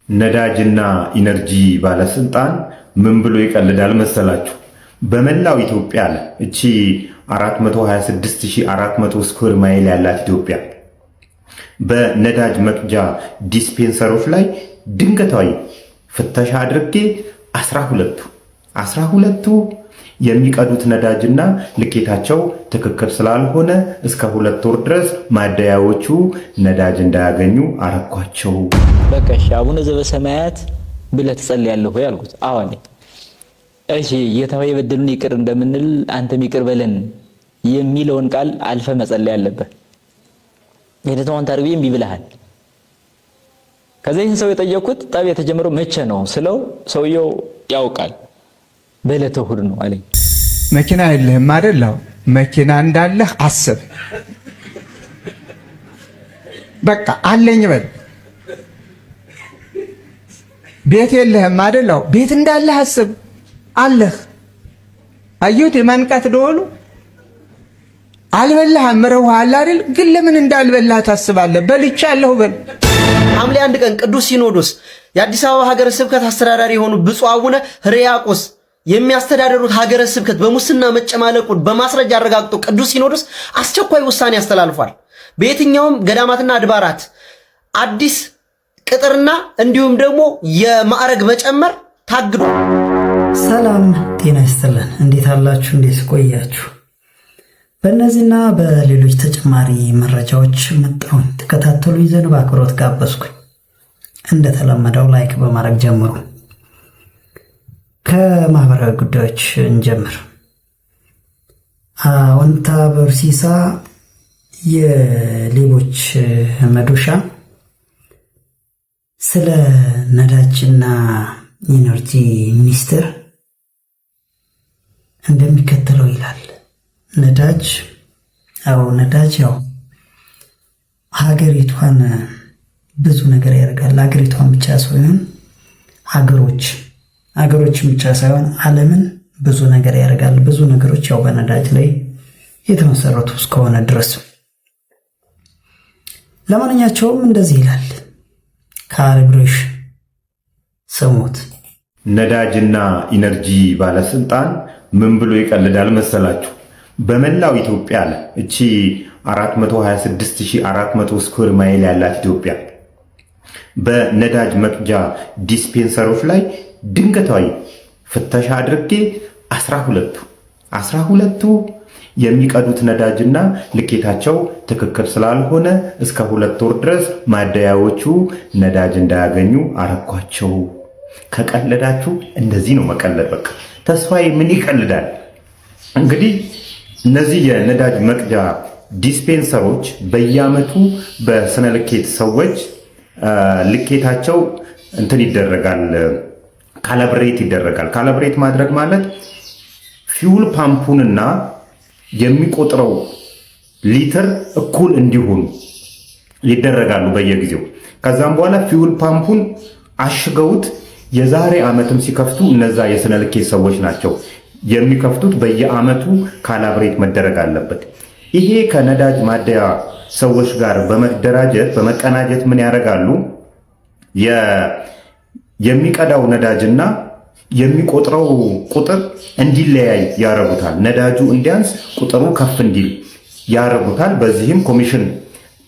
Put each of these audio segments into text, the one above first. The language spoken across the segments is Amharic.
ነዳጅና ኢነርጂ ባለስልጣን ምን ብሎ ይቀልዳል መሰላችሁ? በመላው ኢትዮጵያ አለ እቺ 426400 ስኩዌር ማይል ያላት ኢትዮጵያ በነዳጅ መቅጃ ዲስፔንሰሮች ላይ ድንገታዊ ፍተሻ አድርጌ 12ቱ የሚቀዱት ነዳጅና ልኬታቸው ትክክል ስላልሆነ እስከ 2 ወር ድረስ ማደያዎቹ ነዳጅ እንዳያገኙ አረኳቸው። በቃሽ አቡነ ዘበሰማያት ብለህ ትጸልያለህ ወይ አልኩት። አዎ አለኝ። እሺ ጌታዬ የበደሉን ይቅር እንደምንል አንተም ይቅር በለን የሚለውን ቃል አልፈ መጸለይ አለበት። የደታውን ታርቢ እምቢ ብለሃል። ከዚህን ሰው የጠየቁት ጠብ የተጀመረው መቼ ነው ስለው ሰውየው ያውቃል በዕለተ እሑድ ነው አለኝ። መኪና የለህም አይደል? መኪና እንዳለህ አስብ። በቃ አለኝ በል። ቤት የለህም አይደል? ቤት እንዳለህ አስብ። አለህ። አዩት የማንቃት ደወሉ። አልበላህም ምረው አለ አይደል? ግን ለምን እንዳልበላህ ታስባለህ? በልቻለሁ በል። ሐምሌ 1 ቀን ቅዱስ ሲኖዶስ የአዲስ አበባ ሀገረ ስብከት አስተዳዳሪ የሆኑ ብፁዕ አቡነ ሕርያቆስ የሚያስተዳደሩት ሀገረ ስብከት በሙስና መጨማለቁን በማስረጃ አረጋግጦ ቅዱስ ሲኖዶስ አስቸኳይ ውሳኔ አስተላልፏል። በየትኛውም ገዳማትና አድባራት አዲስ ቅጥርና እንዲሁም ደግሞ የማዕረግ መጨመር ታግዷል። ሰላም ጤና ይስጥልን። እንዴት አላችሁ? እንዴት ቆያችሁ? በእነዚህና በሌሎች ተጨማሪ መረጃዎች መጣሁኝ። ተከታተሉኝ ዘንድ በአክብሮት ጋበዝኩኝ። እንደተለመደው ላይክ በማድረግ ጀምሩ። ከማህበራዊ ጉዳዮች እንጀምር። አዎንታ በርሲሳ የሌቦች መዶሻ ስለ ነዳጅና ኢነርጂ ሚኒስቴር እንደሚከተለው ይላል። ነዳጅ ያው ሀገሪቷን ብዙ ነገር ያደርጋል። ሀገሪቷን ብቻ ሳይሆን ሀገሮችን ብቻ ሳይሆን ዓለምን ብዙ ነገር ያደርጋል። ብዙ ነገሮች ያው በነዳጅ ላይ የተመሰረቱ እስከሆነ ድረስ ለማንኛቸውም እንደዚህ ይላል። ካልብሬሽ ስሙት። ነዳጅና ኢነርጂ ባለስልጣን ምን ብሎ ይቀልዳል መሰላችሁ? በመላው ኢትዮጵያ አለ እቺ 426400 ስኩዌር ማይል ያላት ኢትዮጵያ በነዳጅ መቅጃ ዲስፔንሰሮች ላይ ድንገታዊ ፍተሻ አድርጌ 12ቱ የሚቀዱት ነዳጅና ልኬታቸው ትክክል ስላልሆነ እስከ 2 ወር ድረስ ማደያዎቹ ነዳጅ እንዳያገኙ አረኳቸው። ከቀለዳችሁ እንደዚህ ነው መቀለድ። በቃ ተስፋዬ ምን ይቀልዳል? እንግዲህ እነዚህ የነዳጅ መቅጃ ዲስፔንሰሮች በየዓመቱ በስነ ልኬት ሰዎች ልኬታቸው እንትን ይደረጋል፣ ካላብሬት ይደረጋል። ካላብሬት ማድረግ ማለት ፊውል ፓምፑንና የሚቆጥረው ሊትር እኩል እንዲሆኑ ይደረጋሉ በየጊዜው። ከዛም በኋላ ፊውል ፓምፑን አሽገውት የዛሬ ዓመትም ሲከፍቱ እነዛ የስነ ልኬት ሰዎች ናቸው የሚከፍቱት። በየዓመቱ ካላብሬት መደረግ አለበት። ይሄ ከነዳጅ ማደያ ሰዎች ጋር በመቀናጀት ምን ያደርጋሉ? የሚቀዳው ነዳጅና የሚቆጥረው ቁጥር እንዲለያይ ያረጉታል። ነዳጁ እንዲያንስ ቁጥሩ ከፍ እንዲል ያረጉታል። በዚህም ኮሚሽን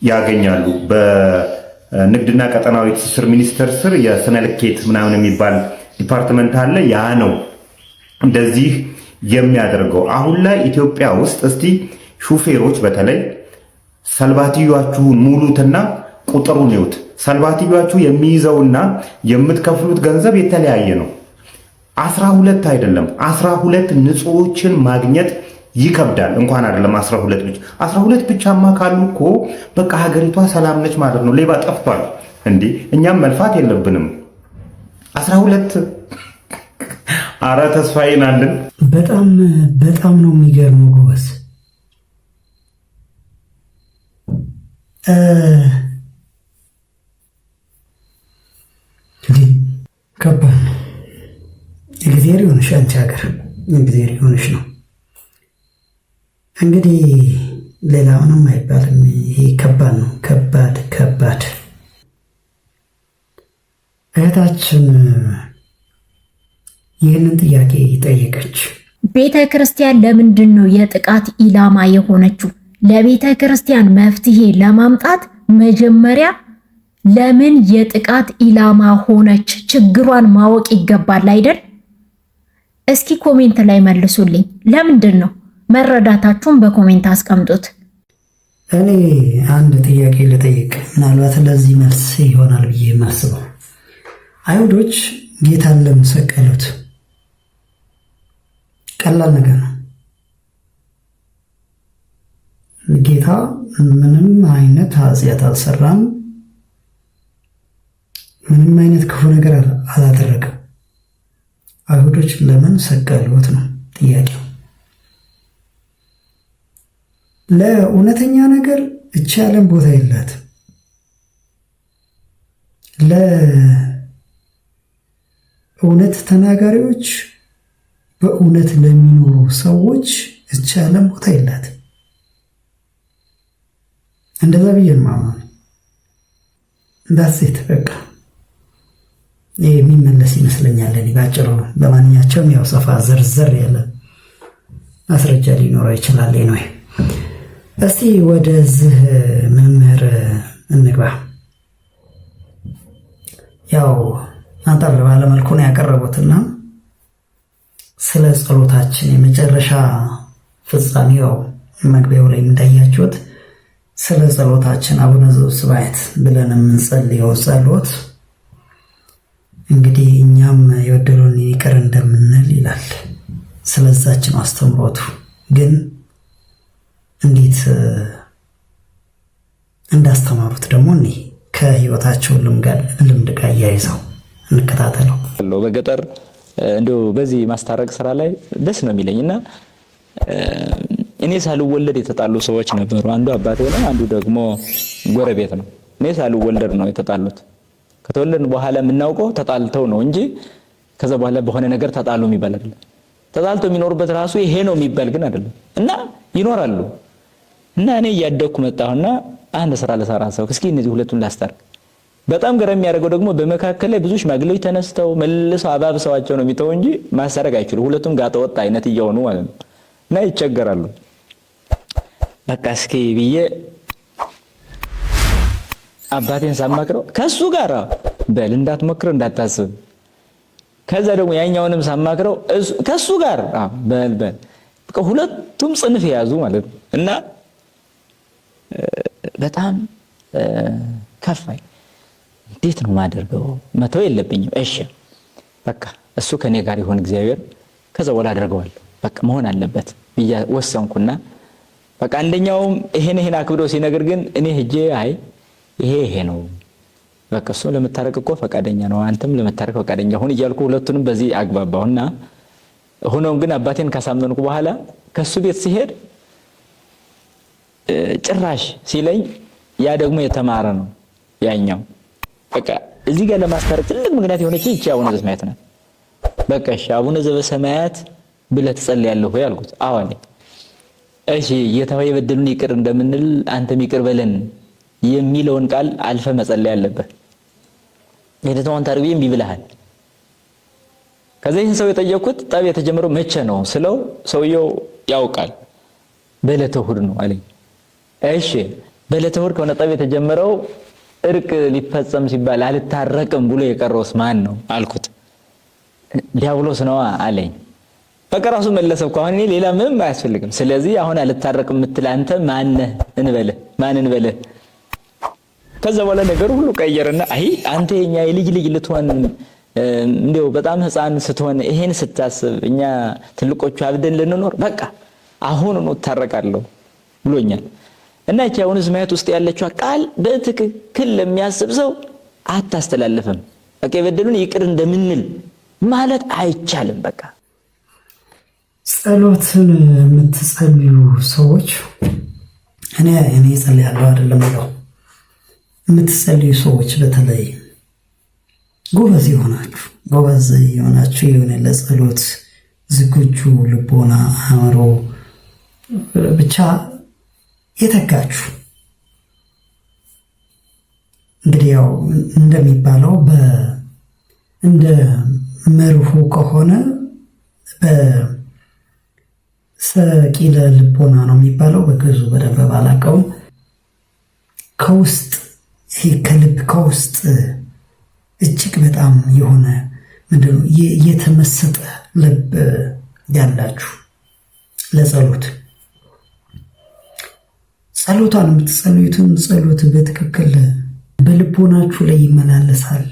ያገኛሉ። በንግድና ቀጠናዊ ትስስር ሚኒስቴር ስር የስነ ልኬት ምናምን የሚባል ዲፓርትመንት አለ። ያ ነው እንደዚህ የሚያደርገው። አሁን ላይ ኢትዮጵያ ውስጥ እስቲ ሹፌሮች በተለይ ሰልባትዮዋችሁን ሙሉትና ቁጥሩን ይዩት። ሰልባትዮዋችሁ የሚይዘውና የምትከፍሉት ገንዘብ የተለያየ ነው። 12 አይደለም 12 ንጹዎችን ማግኘት ይከብዳል። እንኳን አይደለም 12 ብቻማ ካሉ እኮ በቃ ሀገሪቷ ሰላም ነች ማለት ነው። ሌባ ጠፍቷል እንዴ! እኛም መልፋት የለብንም። 12 አረ ተስፋዬን አለን። በጣም ነው የሚገርመው ጎበዝ። ከባድ ነው። እግዚአብሔር ይሁንሽ፣ አንቺ ሀገር እግዚአብሔር ይሁንሽ ነው እንግዲህ። ሌላ ምንም አይባልም። ይሄ ከባድ ነው። ከባድ እህታችን ይህንን ጥያቄ ጠየቀች። ቤተ ክርስቲያን ለምንድን ነው የጥቃት ኢላማ የሆነችው? ለቤተ ክርስቲያን መፍትሄ ለማምጣት መጀመሪያ ለምን የጥቃት ኢላማ ሆነች ችግሯን ማወቅ ይገባል አይደል? እስኪ ኮሜንት ላይ መልሱልኝ። ለምንድን ነው? መረዳታችሁን በኮሜንት አስቀምጡት። እኔ አንድ ጥያቄ ልጠይቅ፣ ምናልባት ለዚህ መልስ ይሆናል ብዬ የማስበው። አይሁዶች ጌታን ለምን ሰቀሉት? ቀላል ነገር ነው። ጌታ ምንም አይነት ኃጢአት አልሰራም፣ ምንም አይነት ክፉ ነገር አላደረገም። አይሁዶች ለምን ሰቀሉት ነው ጥያቄው። ለእውነተኛ ነገር እቺ ዓለም ቦታ የላትም። ለእውነት ተናጋሪዎች፣ በእውነት ለሚኖሩ ሰዎች እቺ ዓለም ቦታ የላትም። እንደዛ ብዬ ማማን እንዳሴት በቃ ይህ የሚመለስ ይመስለኛል። እኔ ባጭሩ ነው። ለማንኛቸውም ያው ሰፋ ዘርዘር ያለ ማስረጃ ሊኖረው ይችላል ነው። እስቲ ወደዚህ መምህር እንግባ። ያው አንጠር ባለ መልኩ ነው ያቀረቡትና ስለ ጸሎታችን የመጨረሻ ፍጻሜው መግቢያው ላይ እንዳያችሁት ስለ ጸሎታችን አቡነ ዘበሰማያት ብለን የምንጸልየው ጸሎት እንግዲህ እኛም የበደሉንን ይቅር እንደምንል ይላል። ስለዛችን አስተምሮቱ ግን እንዴት እንዳስተማሩት ደግሞ እኔ ከህይወታቸው ልምድ ጋር እያይዘው እንከታተለው። በገጠር እንደው በዚህ ማስታረቅ ስራ ላይ ደስ ነው የሚለኝ እና እኔ ሳልወለድ የተጣሉ ሰዎች ነበሩ። አንዱ አባቴ ነው፣ አንዱ ደግሞ ጎረቤት ነው። እኔ ሳልወለድ ነው የተጣሉት። ከተወለድን በኋላ የምናውቀው ተጣልተው ነው እንጂ ከዛ በኋላ በሆነ ነገር ተጣሉ የሚባል አይደለም። ተጣልተው የሚኖሩበት ራሱ ይሄ ነው የሚባል ግን አይደለም እና ይኖራሉ። እና እኔ እያደኩ መጣሁና አንድ ስራ ለሰራ ሰው እስኪ እነዚህ ሁለቱን ላስታርቅ። በጣም ገረም የሚያደርገው ደግሞ በመካከል ላይ ብዙ ሽማግሌዎች ተነስተው መልሰው አባብሰዋቸው ነው የሚተው እንጂ ማስታረቅ አይችሉም። ሁለቱም ጋጠ ወጥ አይነት እየሆኑ ማለት ነው እና ይቸገራሉ። በቃ እስኪ ብዬ አባቴን ሳማክረው ከሱ ጋር በል እንዳትሞክር እንዳታስብ። ከዛ ደግሞ ያኛውንም ሳማክረው ከሱ ጋር በል በቃ ሁለቱም ጽንፍ የያዙ ማለት ነው እና በጣም ከፋኝ። እንዴት ነው ማደርገው? መተው የለብኝም። እሺ በቃ እሱ ከኔ ጋር ይሆን እግዚአብሔር፣ ከዛ ወላ አደርገዋለሁ። በቃ መሆን አለበት ብዬ ወሰንኩና በቃ አንደኛውም ይሄን አክብዶ ሲነግር ግን እኔ ሄጄ አይ ይሄ ነው በቃ እሱ ለመታረቅ እኮ ፈቃደኛ ነው፣ አንተም ለመታረቅ ፈቃደኛ ሁን እያልኩ ሁለቱንም በዚህ አግባባውና ሆኖም ግን አባቴን ካሳመንኩ በኋላ ከሱ ቤት ሲሄድ ጭራሽ ሲለኝ ያ ደግሞ የተማረ ነው ያኛው። በቃ እዚህ ጋር ለማስታረቅ ትልቅ ምክንያት የሆነች ይቺ አቡነ ዘበሰማያት ናት። በቃ እሺ አቡነ ዘበሰማያት ብለህ ትጸልያለህ ወይ አልኩት። አዎ አለኝ። እሺ ጌታዬ የበደሉን ይቅር እንደምንል አንተም ይቅር በለን የሚለውን ቃል አልፈ መጸለይ አለበት። የደተማን ታርቢዬ እምቢ ብለሃል። ከዚህ ሰው የጠየኩት ጠብ የተጀመረው መቼ ነው ስለው ሰውየው ያውቃል፣ በዕለተ እሑድ ነው አለኝ። እሺ በዕለተ እሑድ ከሆነ ጠብ የተጀመረው እርቅ ሊፈጸም ሲባል አልታረቅም ብሎ የቀረውስ ማን ነው አልኩት። ዲያብሎስ ነው አለኝ። በቃ ራሱ መለሰ እኮ አሁን እኔ ሌላ ምንም አያስፈልግም። ስለዚህ አሁን አልታረቅም የምትል አንተ ማነህ እንበልህ። ከዛ በኋላ ነገሩ ሁሉ ቀየረና አይ አንተ የኛ የልጅ ልትሆን እንደው በጣም ህፃን ስትሆን ይሄን ስታስብ እኛ ትልቆቹ አብደን ልንኖር በቃ አሁን ነው ታረቃለሁ ብሎኛል። እና እቺ አቡነ ዘበሰማያት ውስጥ ያለችው ቃል በትክክል ለሚያስብ ሰው አታስተላልፍም። በቃ የበደሉን ይቅር እንደምንል ማለት አይቻልም። በቃ ጸሎትን የምትጸልዩ ሰዎች እኔ ጸልያለሁ አይደለም ነው የምትጸልዩ ሰዎች በተለይ ጎበዝ የሆናችሁ የሆነ ለጸሎት ዝግጁ ልቦና አእምሮ ብቻ የተጋችሁ እንግዲህ ያው እንደሚባለው እንደ መርሁ ከሆነ በሰቂለ ልቦና ነው የሚባለው በግዙ በደንብ ባላቀውም ከውስጥ ከልብ ከውስጥ እጅግ በጣም የሆነ ምንድነው የተመሰጠ ልብ ያላችሁ ለጸሎት ጸሎቷን የምትጸልዩትን ጸሎት በትክክል በልቦናችሁ ላይ ይመላለሳል።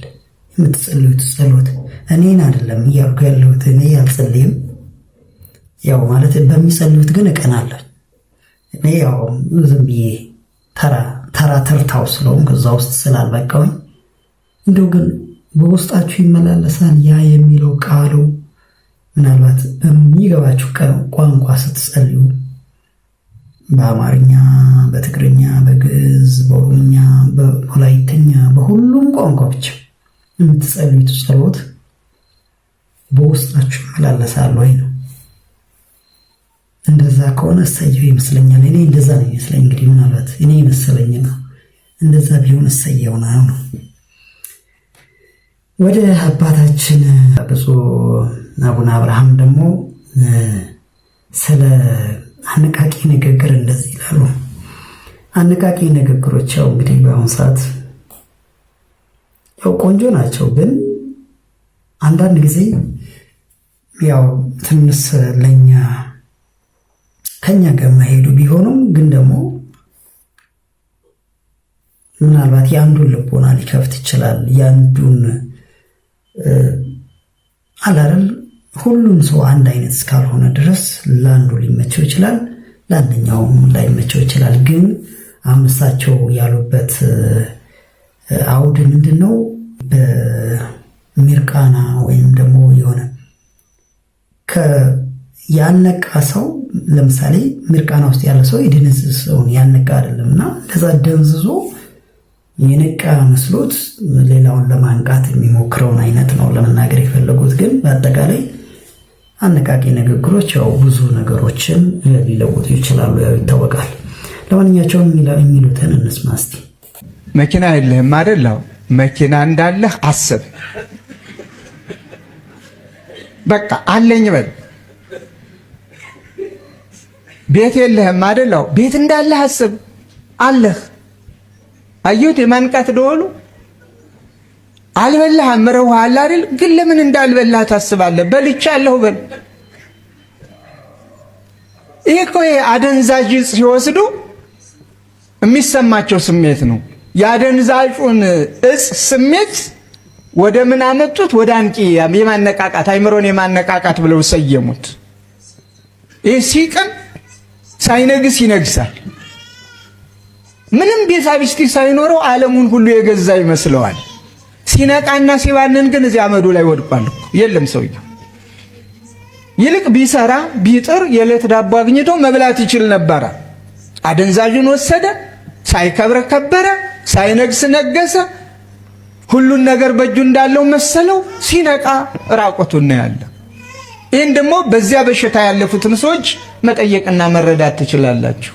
የምትጸልዩት ጸሎት እኔን አይደለም እያልኩ ያለሁት፣ እኔ ያልጸልይም ያው ማለት በሚጸልዩት ግን እቀናለሁ። እኔ ያው ዝም ብዬ ተራ ተርታው ስለሆን ከዛ ውስጥ ስላልበቃውኝ እንደው ግን በውስጣችሁ ይመላለሳል ያ የሚለው ቃሉ ምናልባት በሚገባችሁ ቋንቋ ስትጸልዩ በአማርኛ፣ በትግርኛ፣ በግዕዝ፣ በኦሮምኛ፣ በወላይተኛ በሁሉም ቋንቋዎች የምትጸልዩት ጸሎት በውስጣችሁ ይመላለሳል ወይ ነው። እንደዛ ከሆነ እሰየው ይመስለኛል። እኔ እንደዛ ነው ይመስለኝ። እንግዲህ ምናልባት እኔ መሰለኝ ነው እንደዛ ቢሆን እሰየው ነው። ወደ አባታችን ብፁዕ አቡነ አብርሃም ደግሞ ስለ አነቃቂ ንግግር እንደዚህ ይላሉ። አነቃቂ ንግግሮች ያው እንግዲህ በአሁኑ ሰዓት ያው ቆንጆ ናቸው፣ ግን አንዳንድ ጊዜ ያው ትንሽ ከኛ ጋር ማሄዱ ቢሆኑም ግን ደግሞ ምናልባት የአንዱን ልቦና ሊከፍት ይችላል። የአንዱን አላል ሁሉም ሰው አንድ አይነት እስካልሆነ ድረስ ለአንዱ ሊመቸው ይችላል፣ ለአንደኛውም ላይመቸው ይችላል። ግን አምሳቸው ያሉበት አውድ ምንድነው? በሚርቃና ወይም ደግሞ የሆነ ያነቃ ሰው ለምሳሌ ሚርቃና ውስጥ ያለ ሰው የደነዘዘ ሰውን ያነቃ አይደለም እና ለዛ ደንዝዞ የነቃ መስሎት ሌላውን ለማንቃት የሚሞክረውን አይነት ነው ለመናገር የፈለጉት። ግን በአጠቃላይ አነቃቂ ንግግሮች ያው ብዙ ነገሮችን ሊለውጡ ይችላሉ፣ ያው ይታወቃል። ለማንኛቸውም የሚሉትን እንስማ እስቲ። መኪና የለህም አይደል? መኪና እንዳለህ አስብ። በቃ አለኝ በል። ቤት የለህም አይደል? ቤት እንዳለህ አስብ። አለህ። አዩት የማንቃት ደወሉ። አልበላህም፣ ምረው አለ አይደል? ግን ለምን እንዳልበላህ ታስባለህ? በልቻለሁ በል። ይሄ እኮ አደንዛዥ ሲወስዱ የሚሰማቸው ስሜት ነው። የአደንዛዡን እጽ ስሜት ወደ ምን አመጡት? ወደ አንቂ የማነቃቃት አይምሮን የማነቃቃት ብለው ሰየሙት። ይህ ሲቅም ሳይነግስ ይነግሳል። ምንም ቤሳቢስቲ ሳይኖረው ዓለሙን ሁሉ የገዛ ይመስለዋል። ሲነቃና ሲባንን ግን እዚያ አመዱ ላይ ወድቋል። የለም ሰውየው። ይልቅ ቢሰራ ቢጥር የዕለት ዳቦ አግኝቶ መብላት ይችል ነበረ። አደንዛዡን ወሰደ፣ ሳይከብረ ከበረ፣ ሳይነግስ ነገሰ። ሁሉን ነገር በእጁ እንዳለው መሰለው። ሲነቃ ራቆቱን ነው ያለ። ይህን ደግሞ በዚያ በሽታ ያለፉትን ሰዎች መጠየቅና መረዳት ትችላላችሁ።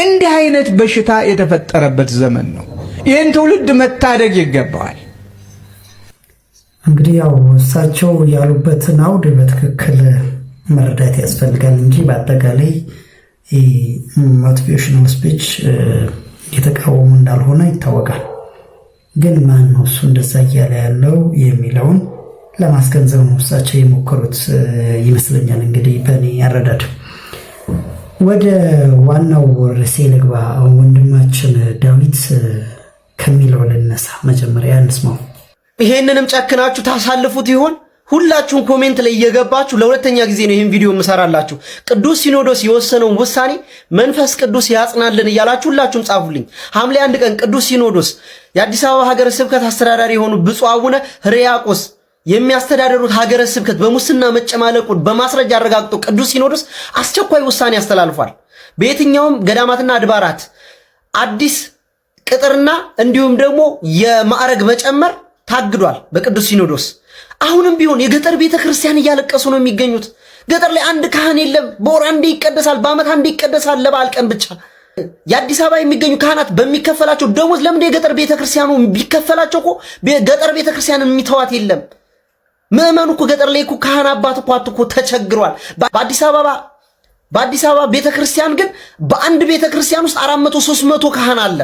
እንዲህ አይነት በሽታ የተፈጠረበት ዘመን ነው። ይህን ትውልድ መታደግ ይገባዋል። እንግዲህ ያው እሳቸው ያሉበትን አውድ በትክክል መረዳት ያስፈልጋል እንጂ በአጠቃላይ ሞቲቬሽናል ስፒች የተቃወሙ እንዳልሆነ ይታወቃል። ግን ማን ነው እሱ እንደዛ እያለ ያለው የሚለውን ለማስገንዘብ ነው እሳቸው የሞከሩት ይመስለኛል። እንግዲህ በእኔ ያረዳድ ወደ ዋናው ርዕሴ ልግባ። ወንድማችን ዳዊት ከሚለው ልነሳ። መጀመሪያ እንስማው። ይሄንንም ጨክናችሁ ታሳልፉት ይሆን? ሁላችሁም ኮሜንት ላይ እየገባችሁ ለሁለተኛ ጊዜ ነው ይህን ቪዲዮ የምሰራላችሁ። ቅዱስ ሲኖዶስ የወሰነውን ውሳኔ መንፈስ ቅዱስ ያጽናልን እያላችሁ ሁላችሁም ጻፉልኝ። ሐምሌ 1 ቀን ቅዱስ ሲኖዶስ የአዲስ አበባ ሀገረ ስብከት አስተዳዳሪ የሆኑ ብፁዕ አቡነ ሕርያቆስ የሚያስተዳደሩት ሀገረ ስብከት በሙስና መጨማለቁን በማስረጃ አረጋግጦ ቅዱስ ሲኖዶስ አስቸኳይ ውሳኔ አስተላልፏል። በየትኛውም ገዳማትና አድባራት አዲስ ቅጥርና እንዲሁም ደግሞ የማዕረግ መጨመር ታግዷል በቅዱስ ሲኖዶስ። አሁንም ቢሆን የገጠር ቤተ ክርስቲያን እያለቀሱ ነው የሚገኙት። ገጠር ላይ አንድ ካህን የለም። በወር አንዴ ይቀደሳል፣ በዓመት አንዴ ይቀደሳል፣ ለበዓል ቀን ብቻ። የአዲስ አበባ የሚገኙ ካህናት በሚከፈላቸው ደሞዝ ለምን የገጠር ቤተ ክርስቲያኑ ቢከፈላቸው እኮ ገጠር ቤተ ክርስቲያንን የሚተዋት የለም። ምዕመኑ እኮ ገጠር ላይ እኮ ካህን አባት እኮ ተቸግሯል። በአዲስ አበባ ቤተክርስቲያን ግን በአንድ ቤተክርስቲያን ውስጥ 400 300 ካህን አለ።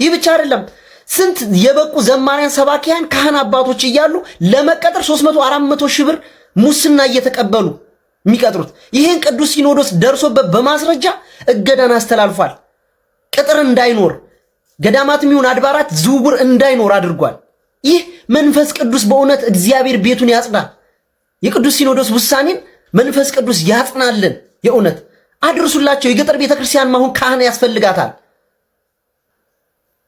ይህ ብቻ አይደለም። ስንት የበቁ ዘማሪያን ሰባኪያን ካህን አባቶች እያሉ ለመቀጠር 300 400 ሺህ ብር ሙስና እየተቀበሉ የሚቀጥሩት። ይህን ቅዱስ ሲኖዶስ ደርሶበት በማስረጃ እገዳን አስተላልፏል። ቅጥር እንዳይኖር ገዳማትም ይሁን አድባራት ዝውውር እንዳይኖር አድርጓል። ይህ መንፈስ ቅዱስ በእውነት እግዚአብሔር ቤቱን ያጽና። የቅዱስ ሲኖዶስ ውሳኔን መንፈስ ቅዱስ ያጽናልን። የእውነት አድርሱላቸው። የገጠር ቤተክርስቲያን ማሁን ካህን ያስፈልጋታል።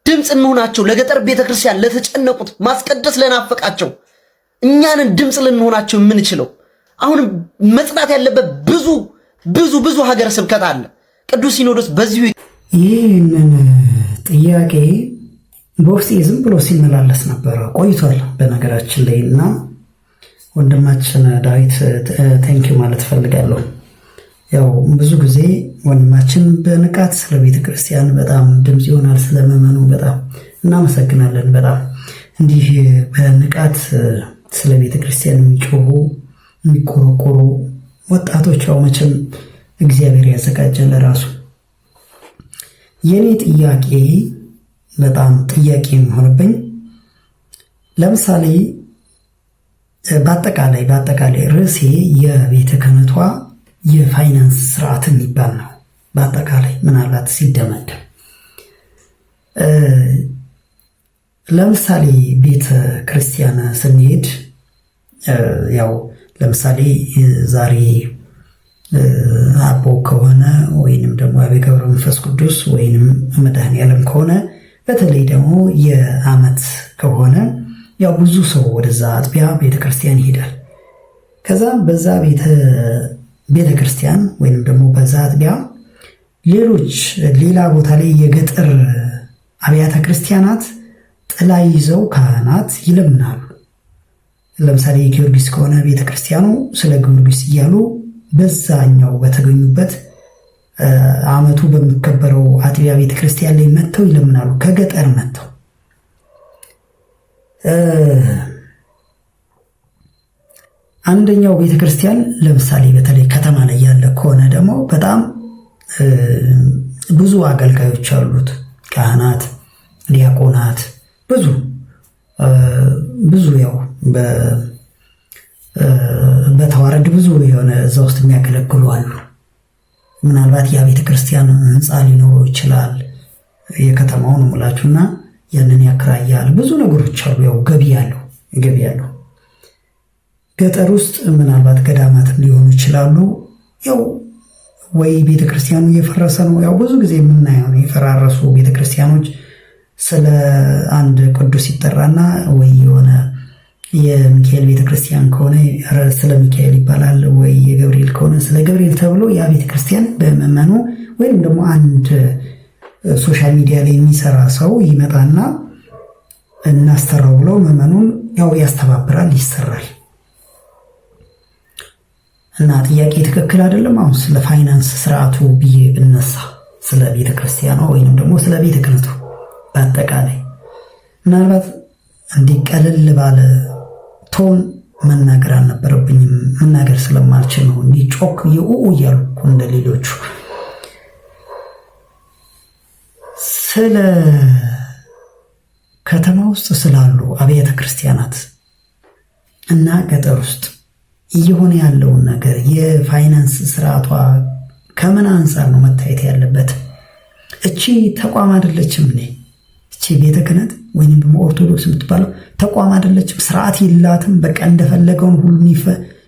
ድምፅ እንሆናቸው ለገጠር ቤተክርስቲያን ለተጨነቁት፣ ማስቀደስ ለናፈቃቸው እኛንን ድምፅ ልንሆናቸው የምንችለው። አሁንም መጽናት ያለበት ብዙ ሀገረ ስብከት አለ። ቅዱስ ሲኖዶስ በዚሁ ይህንን ጥያቄ በውስጤ ዝም ብሎ ሲመላለስ ነበረ ቆይቷል በነገራችን ላይ እና ወንድማችን ዳዊት ቴንኪው ማለት ፈልጋለሁ። ያው ብዙ ጊዜ ወንድማችን በንቃት ስለ ቤተ ክርስቲያን በጣም ድምፅ ይሆናል። ስለመመኑ በጣም እናመሰግናለን። በጣም እንዲህ በንቃት ስለ ቤተ ክርስቲያን የሚጮሁ የሚቆረቆሩ ወጣቶች ያው መቼም እግዚአብሔር ያዘጋጀን ለራሱ። የኔ ጥያቄ በጣም ጥያቄ የሚሆንብኝ ለምሳሌ በአጠቃላይ ርዕሴ የቤተ ክህነቷ የፋይናንስ ስርዓት የሚባል ነው። በአጠቃላይ ምናልባት ሲደመደም ለምሳሌ ቤተ ክርስቲያን ስንሄድ ያው ለምሳሌ ዛሬ አቦ ከሆነ ወይንም ደግሞ አቤ ገብረ መንፈስ ቅዱስ ወይንም መድኃኔዓለም ከሆነ በተለይ ደግሞ የዓመት ከሆነ ያው ብዙ ሰው ወደዛ አጥቢያ ቤተክርስቲያን ይሄዳል። ከዛ በዛ ቤተክርስቲያን ወይንም ደግሞ በዛ አጥቢያ ሌላ ቦታ ላይ የገጠር አብያተ ክርስቲያናት ጥላ ይዘው ካህናት ይለምናሉ። ለምሳሌ የጊዮርጊስ ከሆነ ቤተክርስቲያኑ ስለ ጊዮርጊስ እያሉ በዛኛው በተገኙበት ዓመቱ በሚከበረው አጥቢያ ቤተክርስቲያን ላይ መጥተው ይለምናሉ። ከገጠር መጥተው አንደኛው ቤተክርስቲያን ለምሳሌ በተለይ ከተማ ላይ ያለ ከሆነ ደግሞ በጣም ብዙ አገልጋዮች አሉት፣ ካህናት፣ ዲያቆናት ብዙ ያው በተዋረድ ብዙ የሆነ እዛ ውስጥ የሚያገለግሉ አሉ። ምናልባት ያ ቤተክርስቲያን ህንፃ ሊኖረው ይችላል። የከተማውን ሙላችሁና ያንን ያከራያል። ብዙ ነገሮች አሉ። ያው ገቢ ያለው ገጠር ውስጥ ምናልባት ገዳማት ሊሆኑ ይችላሉ። ያው ወይ ቤተክርስቲያኑ እየፈረሰ ነው። ያው ብዙ ጊዜ የምናየው የፈራረሱ ቤተክርስቲያኖች ስለ አንድ ቅዱስ ይጠራና ወይ የሆነ የሚካኤል ቤተክርስቲያን ከሆነ ስለ ሚካኤል ይባላል፣ ወይ የገብርኤል ከሆነ ስለ ገብርኤል ተብሎ ያ ቤተክርስቲያን በመመኑ ወይም ደግሞ አንድ ሶሻል ሚዲያ ላይ የሚሰራ ሰው ይመጣና እናስተራው ብሎ መመኑን ያው ያስተባብራል፣ ይሰራል። እና ጥያቄ ትክክል አይደለም። አሁን ስለ ፋይናንስ ስርዓቱ ብዬ ብነሳ ስለ ቤተክርስቲያኗ ወይንም ደግሞ ስለ ቤተ ክህነቱ በአጠቃላይ ምናልባት እንዲቀልል ባለ ቶን መናገር አልነበረብኝም። መናገር ስለማልችል ነው እንዲህ ጮክ እያልኩ እንደ ሌሎቹ ስለ ከተማ ውስጥ ስላሉ አብያተ ክርስቲያናት እና ገጠር ውስጥ እየሆነ ያለውን ነገር የፋይናንስ ስርዓቷ ከምን አንፃር ነው መታየት ያለበት? እቺ ተቋም አይደለችም። እቺ ቤተ ክህነት ወይንም ደግሞ ኦርቶዶክስ የምትባለው ተቋም አይደለችም። ስርዓት የላትም። በቃ እንደፈለገውን ሁሉ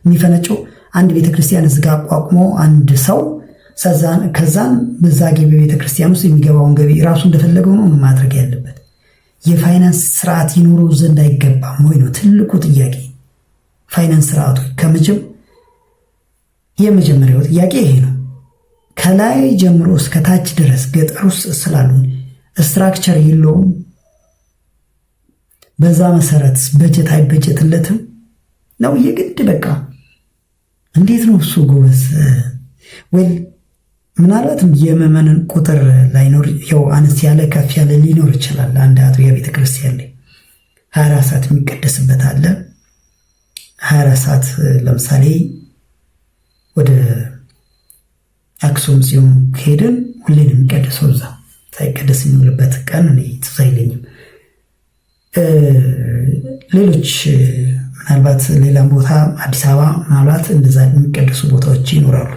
የሚፈነጨው አንድ ቤተክርስቲያን እዝጋ አቋቁሞ አንድ ሰው ከዛን በዛ ገቢ ቤተክርስቲያን ውስጥ የሚገባውን ገቢ ራሱ እንደፈለገው ነው ማድረግ ያለበት። የፋይናንስ ስርዓት ይኖረው ዘንድ አይገባም ወይ ነው ትልቁ ጥያቄ። ፋይናንስ ስርዓቱ የመጀመሪያው ጥያቄ ይሄ ነው። ከላይ ጀምሮ እስከ ታች ድረስ ገጠር ውስጥ ስላሉ ስትራክቸር የለውም። በዛ መሰረት በጀት አይበጀትለትም ነው የግድ በቃ እንዴት ነው እሱ ጎበዝ? ወይ ምናልባትም የምዕመናን ቁጥር ላይኖር ያው አነስ ያለ ከፍ ያለ ሊኖር ይችላል። አንድ አጥቢያ ቤተክርስቲያን ላይ 24 ሰዓት የሚቀደስበት አለ። 24 ሰዓት ለምሳሌ ወደ አክሱም ጽዮን ከሄድን ሁሌ ነው የሚቀደሰው። እዛ ሳይቀደስ የሚውልበት ቀን እኔ ትዝ አይለኝም። ሌሎች ምናልባት ሌላም ቦታ አዲስ አበባ ምናልባት እንደዛ የሚቀደሱ ቦታዎች ይኖራሉ።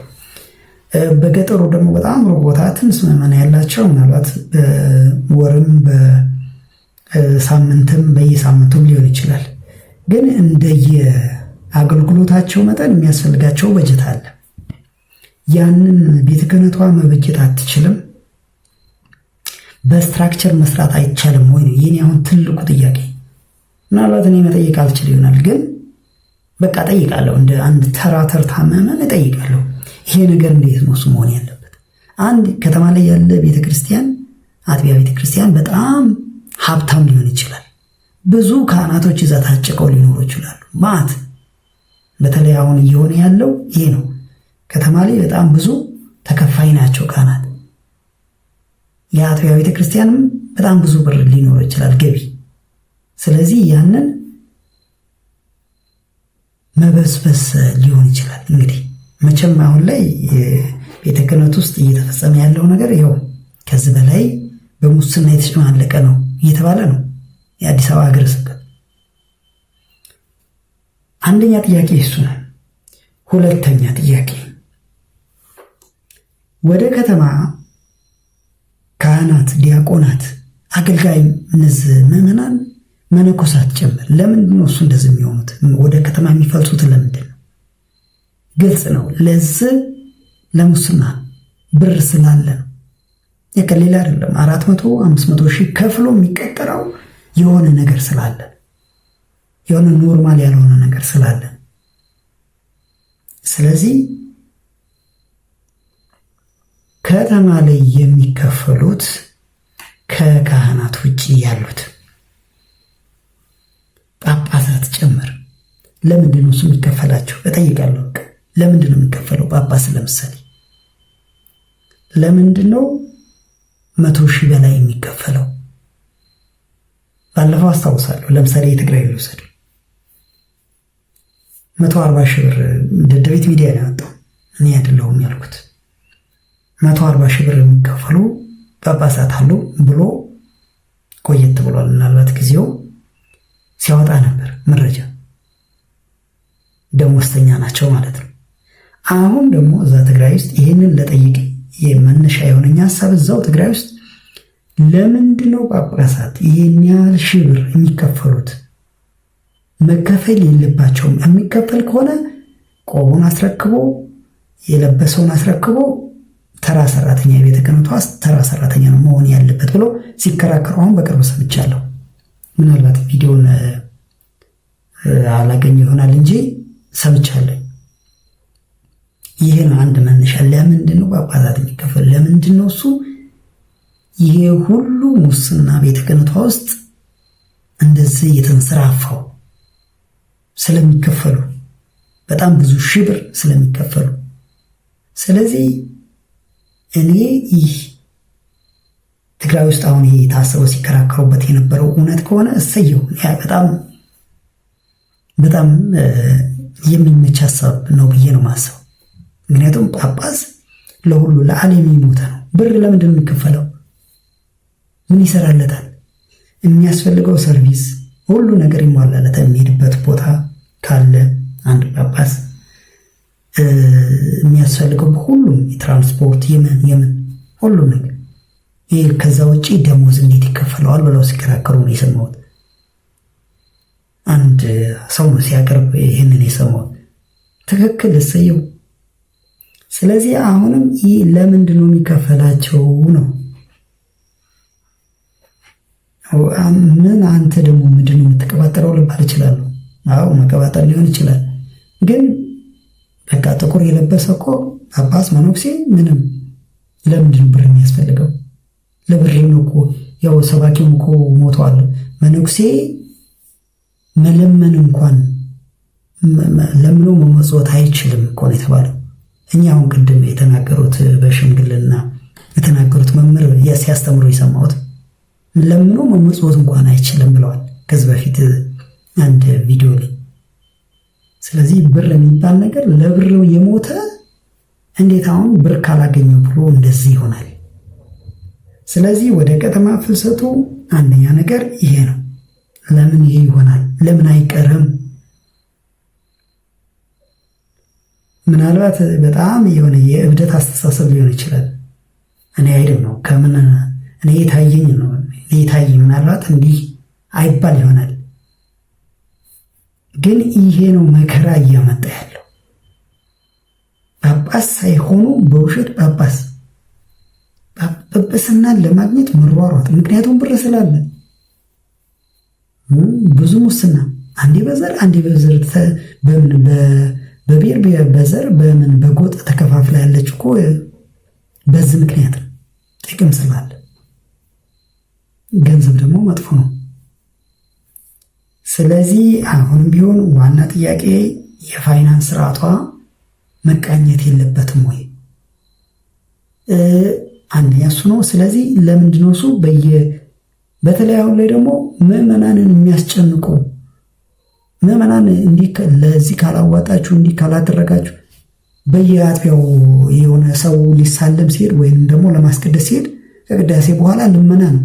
በገጠሩ ደግሞ በጣም ሩቅ ቦታ ትንሽ ምዕመናን ያላቸው ምናልባት በወርም በሳምንትም በየሳምንቱም ሊሆን ይችላል። ግን እንደየ አገልግሎታቸው መጠን የሚያስፈልጋቸው በጀት አለ። ያንን ቤተ ክህነቷ መበጀት አትችልም። በስትራክቸር መስራት አይቻልም ወይ ነው የኔ አሁን ትልቁ ጥያቄ። ምናልባት እኔ መጠየቅ አልችል ይሆናል፣ ግን በቃ ጠይቃለሁ። እንደ አንድ ተራ ምዕመን እጠይቃለሁ። ይሄ ነገር እንዴት ነው እሱ መሆን ያለበት? አንድ ከተማ ላይ ያለ ቤተክርስቲያን፣ አጥቢያ ቤተክርስቲያን በጣም ሀብታም ሊሆን ይችላል። ብዙ ካህናቶች እዛ ታጭቀው ሊኖሩ ይችላሉ። ማት በተለይ አሁን እየሆነ ያለው ይሄ ነው። ከተማ ላይ በጣም ብዙ ተከፋይ ናቸው ካህናት። የአጥቢያ ቤተክርስቲያንም በጣም ብዙ ብር ሊኖር ይችላል ገቢ። ስለዚህ ያንን መበስበስ ሊሆን ይችላል። እንግዲህ መቼም አሁን ላይ ቤተ ክህነት ውስጥ እየተፈጸመ ያለው ነገር ይኸው ከዚህ በላይ በሙስና የተጨማለቀ ነው እየተባለ ነው የአዲስ አበባ ሀገረ ስብከት። አንደኛ ጥያቄ እሱ ነው። ሁለተኛ ጥያቄ ወደ ከተማ ካህናት፣ ዲያቆናት፣ አገልጋይ እነዚህ ምዕመናን መነኮሳት ጭምር ለምንድን ነው እሱ እንደዚህ የሚሆኑት? ወደ ከተማ የሚፈልሱት ለምንድን ነው? ግልጽ ነው። ለዚህ ለሙስና ብር ስላለ ነው። የቀሌላ አይደለም። 400-500 ሺህ ከፍሎ የሚቀጠረው የሆነ ነገር ስላለ፣ የሆነ ኖርማል ያልሆነ ነገር ስላለ። ስለዚህ ከተማ ላይ የሚከፈሉት ከካህናት ውጭ ያሉት ጳጳሳት ጭምር ለምንድን ነው እሱ የሚከፈላቸው? እጠይቃለሁ። ለምንድን ነው የሚከፈለው? ጳጳስ ለምሳሌ ለምንድን ነው 100 ሺህ በላይ የሚከፈለው? ባለፈው አስታውሳለሁ። ለምሳሌ የትግራይ ልውሰድ። 140 ሺህ ብር ደደቤት ሚዲያ ነው ያወጣው፣ እኔ አይደለሁም ያልኩት። 140 ሺህ ብር የሚከፈሉ ጳጳሳት አሉ ብሎ ቆየት ብሏል። ምናልባት ጊዜው ሲያወጣ ነበር መረጃ። ደሞዝተኛ ናቸው ማለት ነው። አሁን ደግሞ እዛ ትግራይ ውስጥ ይህንን ለጠይቅ መነሻ የሆነኛ ሀሳብ እዛው ትግራይ ውስጥ ለምንድን ነው ጳጳሳት ይህን ያህል ሺህ ብር የሚከፈሉት? መከፈል የለባቸውም። የሚከፈል ከሆነ ቆቡን አስረክቦ የለበሰውን አስረክቦ ተራ ሰራተኛ፣ የቤተ ክህነቷ ተራ ሰራተኛ ነው መሆን ያለበት ብሎ ሲከራከሩ አሁን በቅርብ ሰምቻለሁ። ምናልባት ቪዲዮን አላገኘ ይሆናል እንጂ ሰምቻለሁ። ይሄ ነው አንድ መነሻ። ለምንድን ነው ጳጳሳት የሚከፈል? ለምንድን ነው እሱ ይሄ ሁሉ ሙስና ቤተ ክህነቷ ውስጥ እንደዚህ የተንሰራፋው? ስለሚከፈሉ በጣም ብዙ ሺህ ብር ስለሚከፈሉ። ስለዚህ እኔ ይህ ትግራይ ውስጥ አሁን ይሄ ታስበው ሲከራከሩበት የነበረው እውነት ከሆነ እሰየው፣ በጣም የሚመች ሀሳብ ነው ብዬ ነው ማሰብ። ምክንያቱም ጳጳስ ለሁሉ ለዓለም የሞተ ነው። ብር ለምንድን ነው የሚከፈለው? ምን ይሰራለታል? የሚያስፈልገው ሰርቪስ ሁሉ ነገር ይሟላለታል። የሚሄድበት ቦታ ካለ አንድ ጳጳስ የሚያስፈልገው ሁሉም የትራንስፖርት የምን ሁሉም ነገር ይሄ። ከዛ ውጪ ደሞዝ እንዴት ይከፈለዋል ብለው ሲከራከሩ ነው የሰማሁት። አንድ ሰው ነው ሲያቀርብ ይህንን የሰማሁት። ትክክል፣ እሰየው። ስለዚህ አሁንም ይህ ለምንድን ነው የሚከፈላቸው ነው። ምን አንተ ደግሞ ምንድን ነው የምትቀባጠረው ልባል እችላለሁ። አዎ መቀባጠር ሊሆን ይችላል። ግን በቃ ጥቁር የለበሰ እኮ ጳጳስ መነኩሴ ምንም ለምንድን ብር የሚያስፈልገው? ለብር ነው እኮ። ያው ሰባኪውም እኮ ሞተዋል። መነኩሴ መለመን እንኳን ለምኖ መመጽወት አይችልም እኮ ነው የተባለው። እኛ አሁን ቅድም የተናገሩት በሽምግልና የተናገሩት መምህር ሲያስተምሩ የሰማሁት ለምኖ መመጽወት እንኳን አይችልም ብለዋል ከዚህ በፊት አንድ ቪዲዮ ላይ። ስለዚህ ብር የሚባል ነገር ለብር የሞተ እንዴት አሁን ብር ካላገኘው ብሎ እንደዚህ ይሆናል? ስለዚህ ወደ ከተማ ፍልሰቱ አንደኛ ነገር ይሄ ነው። ለምን ይሄ ይሆናል? ለምን አይቀርም? ምናልባት በጣም የሆነ የእብደት አስተሳሰብ ሊሆን ይችላል። እኔ አይደል ነው ከምን እኔ የታየኝ ነው የታየኝ ምናልባት እንዲህ አይባል ይሆናል። ግን ይሄ ነው መከራ እያመጣ ያለው። ጳጳስ ሳይሆኑ በውሸት ጵጵስናን ለማግኘት መሯሯጥ። ምክንያቱም ብር ስላለ ብዙ ሙስና፣ አንዴ በዘር አንዴ በዘር በምን በብሔር በዘር በምን በጎጥ ተከፋፍላ ያለች እኮ በዚህ ምክንያት ጥቅም ስላለ። ገንዘብ ደግሞ መጥፎ ነው። ስለዚህ አሁንም ቢሆን ዋና ጥያቄ የፋይናንስ ስርዓቷ መቃኘት የለበትም ወይ? አንደኛ እሱ ነው። ስለዚህ ለምንድነው እሱ በተለይ አሁን ላይ ደግሞ ምዕመናንን የሚያስጨንቁ ምዕመናን እንዲህ ለዚህ ካላዋጣችሁ እንዲህ ካላደረጋችሁ በየአጥቢያው የሆነ ሰው ሊሳለም ሲሄድ ወይም ደግሞ ለማስቀደስ ሲሄድ ከቅዳሴ በኋላ ልመና ነው።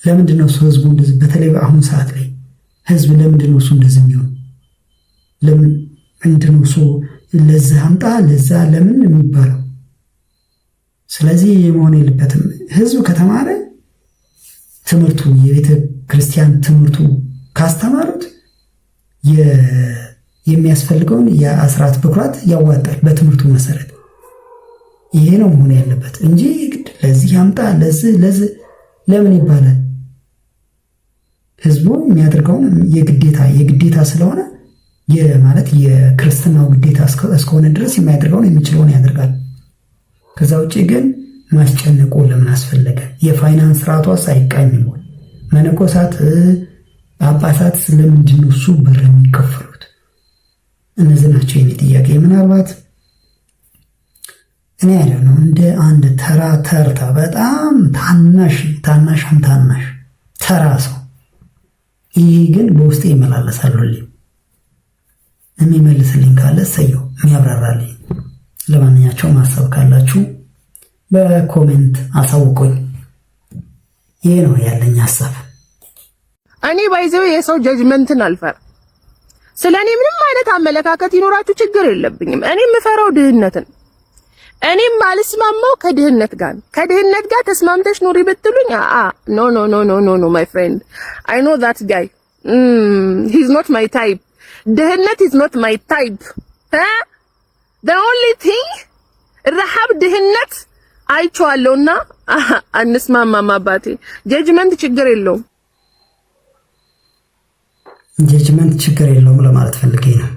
ለምንድነው እሱ ህዝቡ እንደዚህ በተለይ በአሁን ሰዓት ላይ ህዝብ ለምንድነው እሱ እንደዚህ የሚሆነው? ለምን ምንድነው እሱ ለዚህ አምጣ ለዛ ለምን የሚባለው? ስለዚህ የመሆን የለበትም። ህዝብ ከተማረ ትምህርቱ የቤተ ክርስቲያን ትምህርቱ ካስተማሩት የሚያስፈልገውን የአስራት በኩራት ያዋጣል በትምህርቱ መሰረት። ይሄ ነው መሆን ያለበት እንጂ ለዚህ አምጣ ለዚህ ለምን ይባላል? ህዝቡ የሚያደርገውን የግዴታ ስለሆነ ማለት የክርስትናው ግዴታ እስከሆነ ድረስ የሚያደርገውን የሚችለውን ያደርጋል። ከዛ ውጭ ግን ማስጨነቁ ለምን አስፈለገ? የፋይናንስ ስርዓቷ ሳይቃኝም መነኮሳት ጳጳሳት ስለምንድን ነው እሱ ብር የሚከፈሉት? እነዚህ ናቸው የኔ ጥያቄ። ምናልባት እኔ ያለው ነው እንደ አንድ ተርታ በጣም ታናሽ ተራ ሰው ይሄ ግን በውስጤ ይመላለሳል። የሚመልስልኝ ካለ ሰየው የሚያብራራልኝ። ለማንኛቸውም ማሰብ ካላችሁ በኮሜንት አሳውቁኝ። ይሄ ነው ያለኝ ሐሳብ። እኔ ባይዘው የሰው ጀጅመንትን አልፈራ። ስለኔ ምንም አይነት አመለካከት ይኖራችሁ ችግር የለብኝም። እኔ የምፈራው ድህነትን። እኔም አልስማማው ከድህነት ጋር። ከድህነት ጋር ተስማምተሽ ኑሪ ብትሉኝ ኖ ማይ ፍሬንድ አይ ኖ ዛት ጋይ ሂ ኢዝ ኖት ማይ ታይፕ። ድህነት ኢዝ ኖት ማይ ታይፕ። the only thing ረሃብ ድህነት አይቼዋለሁና አንስማማም። አባቴ ጀጅመንት ችግር የለውም። ጀጅመንት ችግር የለውም ለማለት ፈልጌ ነው።